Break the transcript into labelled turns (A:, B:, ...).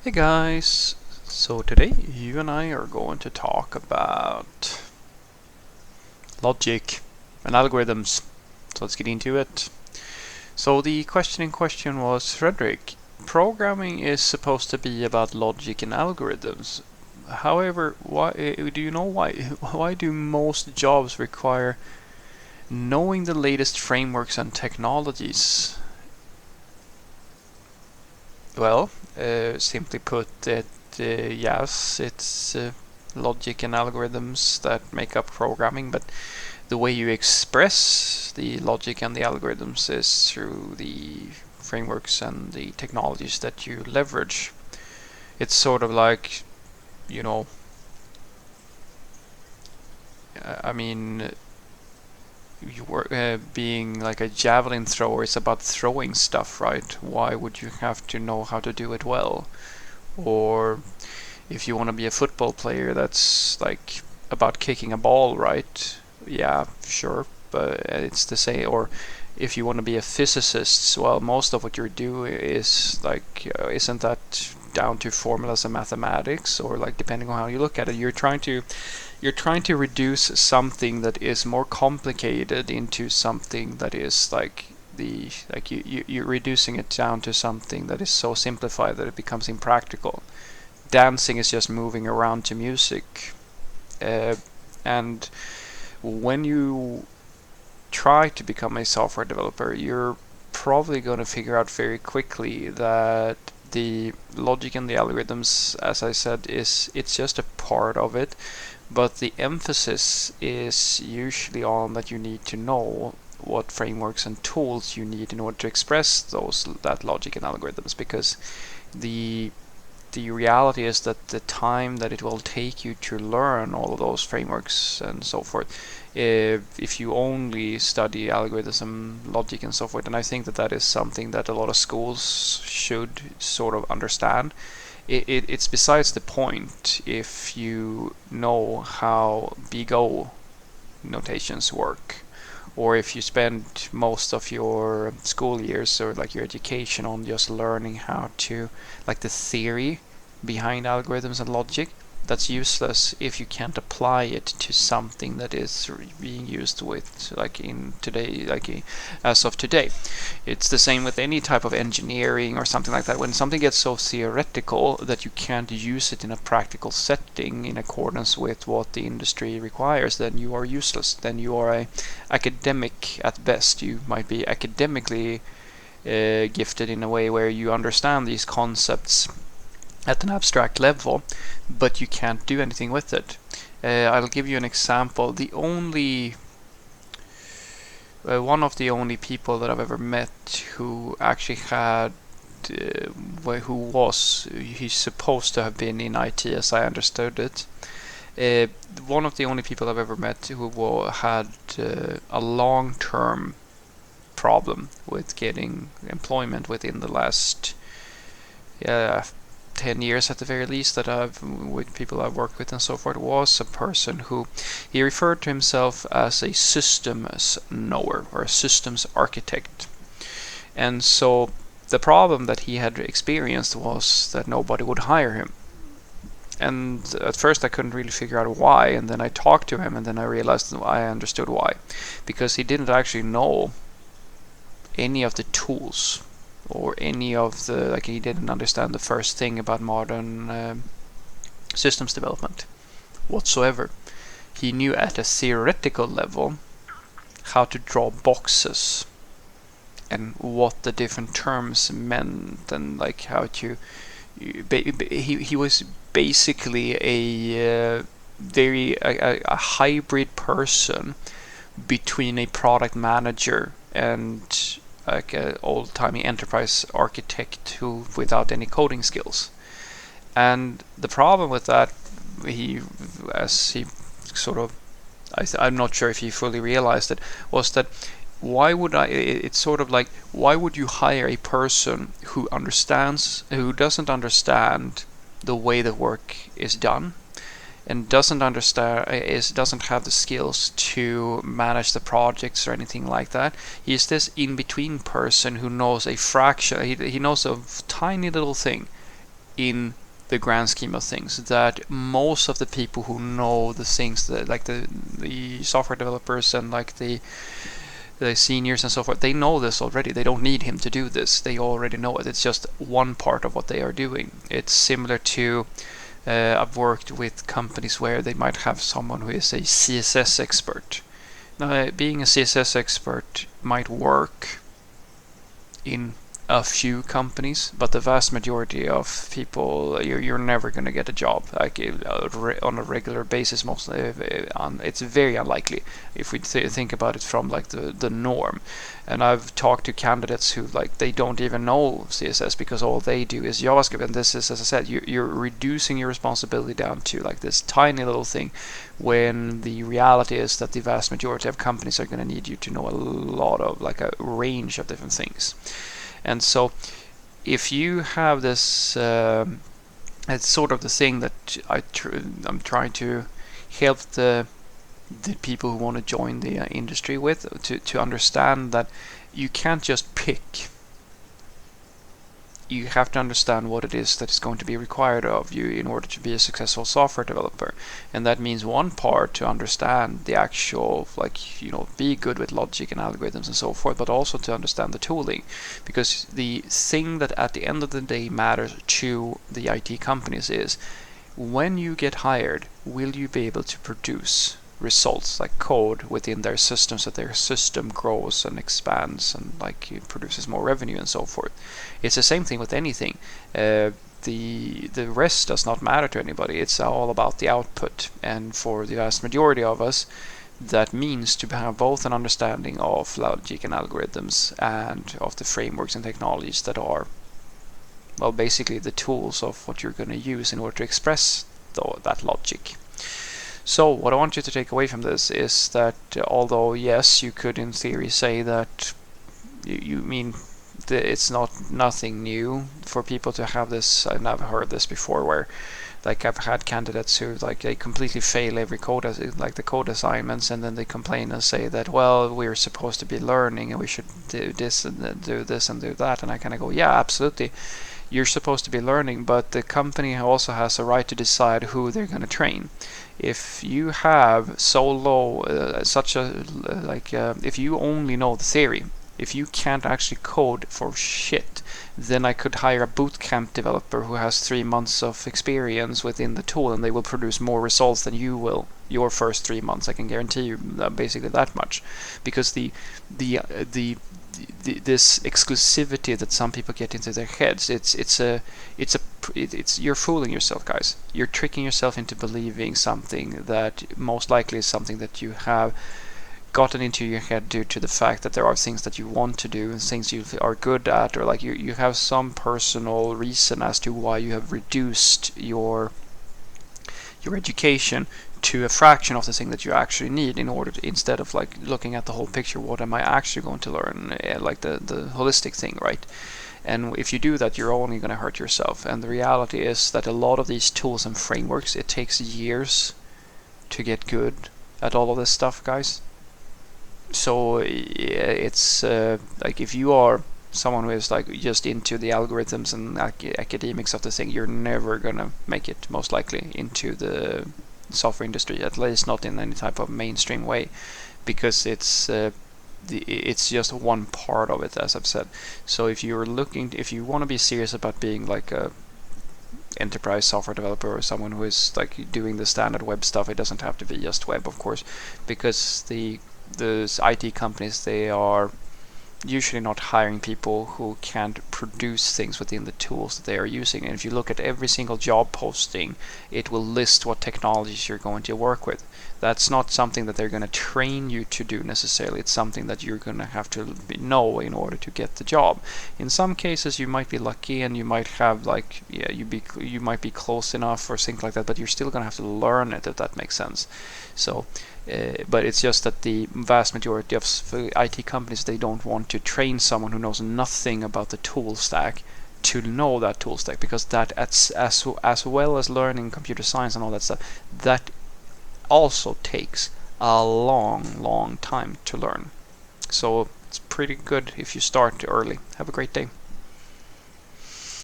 A: Hey guys, so today you and I are going to talk about logic and algorithms. So let's get into it. So the question in question was, Frederick, programming is supposed to be about logic and algorithms. However, why do you know why? Why do most jobs require knowing the latest frameworks and technologies? Well, simply put, yes, it's logic and algorithms that make up programming, but the way you express the logic and the algorithms is through the frameworks and the technologies that you leverage. It's sort of like, you know, I mean, you were being like a javelin thrower is about throwing stuff, right? Why would you have to know how to do it well? Or if you want to be a football player, that's like about kicking a ball, right? Yeah, sure, but it's the same. Or if you want to be a physicist, well, most of what you're doing is like, isn't that down to formulas and mathematics? Or like, depending on how you look at it, you're trying to reduce something that is more complicated into something that is like you're reducing it down to something that is so simplified that it becomes impractical. Dancing is just moving around to music. And when you try to become a software developer, you're probably going to figure out very quickly that the logic and the algorithms, as I said, it's just a part of it, but the emphasis is usually on that you need to know what frameworks and tools you need in order to express that logic and algorithms, because the the reality is that the time that it will take you to learn all of those frameworks and so forth, if you only study algorithm, logic, and so forth, and I think that that is something that a lot of schools should sort of understand. It's besides the point if you know how big O notations work, or if you spend most of your school years or like your education on just learning how to, like, the theory behind algorithms and logic. That's useless if you can't apply it to something that is being used with, like in today, like as of today. It's the same with any type of engineering or something like that. When something gets so theoretical that you can't use it in a practical setting in accordance with what the industry requires, then you are useless. Then you are a academic at best. You might be academically gifted in a way where you understand these concepts at an abstract level, but you can't do anything with it. I'll give you an example. The only one of the only people that I've ever met who actually had he's supposed to have been in IT as I understood it. One of the only people I've ever met who had a long-term problem with getting employment within the last 10 years at the very least, that I've with people I've worked with and so forth, was a person who he referred to himself as a systems knower or a systems architect. And so the problem that he had experienced was that nobody would hire him. And at first I couldn't really figure out why, and then I talked to him and then I realized I understood why. Because he didn't actually know any of the tools or any of the, like, he didn't understand the first thing about modern systems development whatsoever. He knew at a theoretical level how to draw boxes and what the different terms meant, and like how to he was basically a hybrid person between a product manager and like an old-timey enterprise architect who without any coding skills. And the problem with that, he as he sort of, I'm not sure if he fully realized it, was that it's sort of like, why would you hire a person who doesn't understand the way the work is done, and doesn't have the skills to manage the projects or anything like that. He's this in between person who knows a fraction. He knows a tiny little thing, in the grand scheme of things, that most of the people who know the things that like the software developers and like the seniors and so forth, they know this already. They don't need him to do this. They already know it. It's just one part of what they are doing. It's similar to I've worked with companies where they might have someone who is a CSS expert. Now, being a CSS expert might work in a few companies, but the vast majority of people, you're never going to get a job like on a regular basis. Mostly, it's very unlikely if we think about it from like the norm. And I've talked to candidates who like they don't even know CSS because all they do is JavaScript. And this is, as I said, you're reducing your responsibility down to like this tiny little thing, when the reality is that the vast majority of companies are going to need you to know a lot of like a range of different things. And so if you have this, it's sort of the thing that I'm trying to help the people who want to join the industry with, to understand that you can't just pick. You have to understand what it is that is going to be required of you in order to be a successful software developer. And that means one part to understand the actual, like, be good with logic and algorithms and so forth, but also to understand the tooling. Because the thing that at the end of the day matters to the IT companies is, when you get hired, will you be able to produce results like code within their system, so their system grows and expands and like it produces more revenue and so forth. It's the same thing with anything. The rest does not matter to anybody. It's all about the output, and for the vast majority of us, that means to have both an understanding of logic and algorithms and of the frameworks and technologies that are, well, basically the tools of what you're going to use in order to express that logic. So what I want you to take away from this is that although yes, you could in theory say that you mean it's nothing new for people to have this. I've never heard this before, where like I've had candidates who like they completely fail every code like the code assignments, and then they complain and say that, well, we're supposed to be learning and we should do this and do this and do that. And I kind of go, yeah, absolutely, you're supposed to be learning, but the company also has a right to decide who they're going to train. If you have so low if you only know the theory, if you can't actually code for shit, then I could hire a bootcamp developer who has 3 months of experience within the tool, and they will produce more results than you will your first 3 months. I can guarantee you basically that much, because this exclusivity that some people get into their heads, you're fooling yourself, guys. You're tricking yourself into believing something that most likely is something that you have gotten into your head due to the fact that there are things that you want to do and things you are good at, or like you have some personal reason as to why you have reduced your education to a fraction of the thing that you actually need, in order to, instead of like looking at the whole picture, what am I actually going to learn, like the holistic thing, right? And if you do that, you're only going to hurt yourself. And the reality is that a lot of these tools and frameworks, it takes years to get good at all of this stuff, guys. So it's like if you are someone who is like just into the algorithms and academics of the thing, you're never gonna make it most likely into the software industry, at least not in any type of mainstream way, because it's just one part of it, as I've said. So if you want to be serious about being like a enterprise software developer, or someone who is like doing the standard web stuff, it doesn't have to be just web, of course, because the IT companies, they are usually not hiring people who can't produce things within the tools that they are using. And if you look at every single job posting, it will list what technologies you're going to work with. That's not something that they're going to train you to do necessarily. It's something that you're going to have to know in order to get the job. In some cases you might be lucky and you might have like, yeah, you might be close enough or things like that, but you're still going to have to learn it, if that makes sense. So but it's just that the vast majority of IT companies, they don't want to train someone who knows nothing about the tool stack to know that tool stack, because that as well as learning computer science and all that stuff, that also takes a long time to learn. So it's pretty good if you start early. Have a great day.